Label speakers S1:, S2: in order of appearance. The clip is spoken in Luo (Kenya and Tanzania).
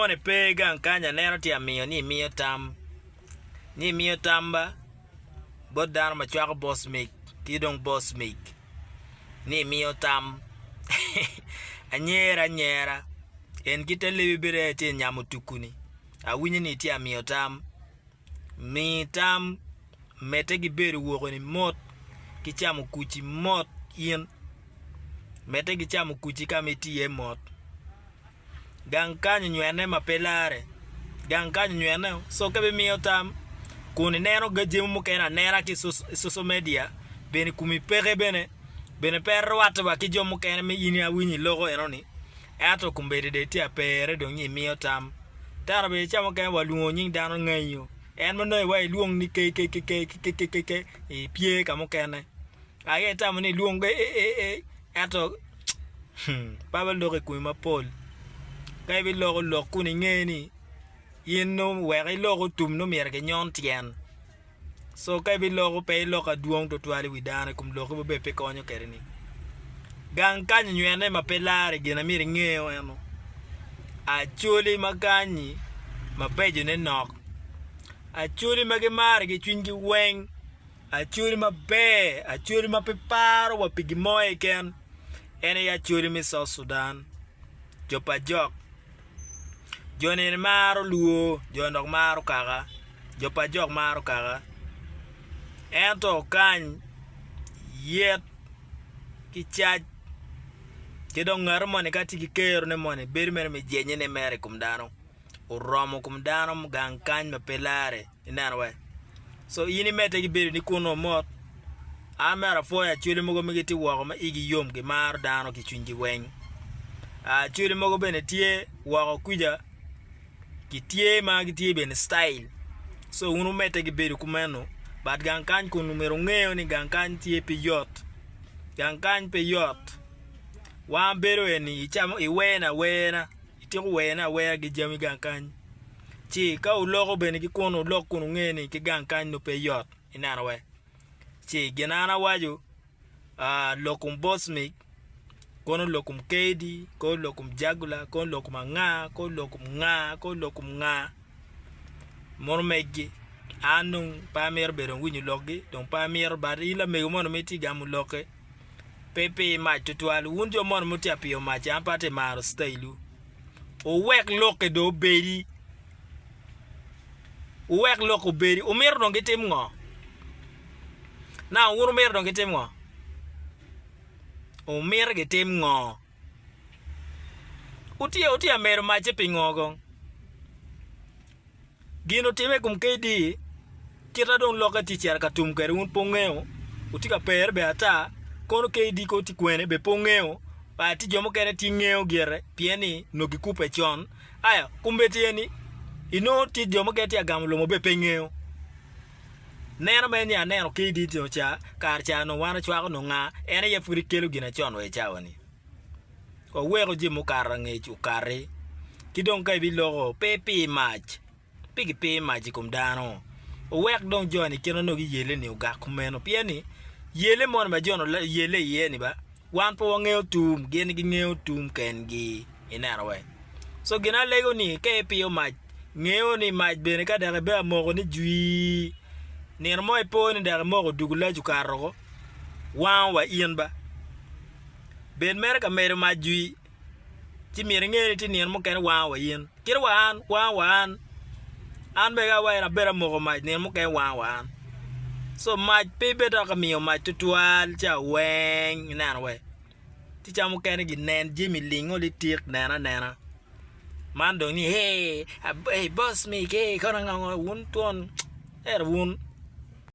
S1: mone pe gang kanya neno ti amiyo ni miyo tam. Ni miyo tamba. Bodar ma chwako boss make. Tidong boss make. Ni miyo tam. Anyera. En kita lewi bire ti nyamu tukuni. Awinyi ni ti amiyo tam. Mi tam. Mete gi bere wuoko ni mot. Kichamu kuchi mot yin. Mete gi chamu kuchi kama itiye mot. Gang kanyo nywene mapelare. Gang kanyo nywene. So kabe miyo tam. Kuni neno gajemu mukena nera ki social media. Bene kumi pere bene. Bene pere watu wa kijo mukena me ini awinyi logo enoni. Ato kumbede de tia pere dongi miyo tam. Tara be chamu kena walungo nying dano ngayo. En manoy wa luong ni ke pie kamo kene. Aye tamu ni luong ato Baba loge kuima pol. Kay bi logo kuni ngeni. Yin no weri logo tum no merge nyon tien. So kay bi logo pay logo duong to twali widane kum logo be pe konyo kerini. Gang kanyo nywene mapelare gina miri ngeo eno. Achuli makanyi mapejo ne nok. Achuli magemare gi chwingi weng. Achuli mabe. Achuli mapiparo wapigi moe ken. Ene ya chuli mi South Sudan. Jopa jok. Jone maro luo. Jonok maro kaka. Jopa jok maro kaka. Ento kany. Yet. Kichaj. Kidong ngaro mone kati kikero ne mone. Beri mere me jenye ne mere kumdano. Uromo kumdano gang kany mapelare. Inanwe. So yini mete gibiri ni kuno mot. Amera foya chuli mogo migiti wako ma igi yom ki maro dano ki chunji weng. Chuli mogo bene tie wako kuja ki tie ma ki tie bene style. So unu mete gibiri kumeno. But gang kany kunu mero ngeo ni gang kany tie pi yot. Gang kany pi yot. Wambero eni ichamo iwena. Itiku wena gi jami gang kany. Chi ka ulogo bene ki kono ulog kunu ngeni ki gang kany no pe yot. Inanwe. Chi genana waju lokum bosmik. Kono lokum KD. Kono lokum jagula. Kono lokum nga. Kono lokum nga. Mono megi. Anung pamir berong winyu logi. Dong pamir bari ila mego mono meti gamu loke. Pepe mach tutualu. Wunjo mono muti apiyo mach. Ampate maro stylu. Uwek loke do beri. Uwek loko beri. Umir dong gitim ngo. Na umir dong gitim ngo. Umir gitim ngo. Utia mero mache pingo gong. Gino time kum KD. Kita dong loka teacher katum kere un pongeo. Utika per be ata. Kono KD ko ti kwene be pongeo. Pati jomo kene ti ngeo gere. Pieni no gikupe chon. Aya kumbeti eni. Ino ti jomo kete agamulo mo be pengeo. Neno meni ya neno KD ti ocha. Karcha no wana chwako no nga. Ene ya furi kelu gina chon we chawani. Kwa weko jimu karangechu kare. Kidong kai bilogo. Pepe match. Pigi pe match kumdano. Wek dong joni kino no gi yele ni uga kumeno. Pieni. Yele mon ma jono yele yeni ba. Wan po ngeo tum. Geni gi ngeo tum kengi. Inarwe. So gina lego ni ke piyo match. Ngeo ni maj bene ka dare be amogo ni jui. Nir mo ipo ni dare mogo dugula jukarogo. Wan wa iyan ba. Ben mere ka mere maj jui. Ti mere ngeni ti nir mo kene wan wa iyan. Kira wan. An bega wa ira bera mogo maj nir mo kene wan. So maj pe beta ka miyo maj tutual cha weng. Nanwe. Ti cha mo kene gi nen jimi lingo li tik nena. Mando ni hey boss me ke kono nga wun ton wun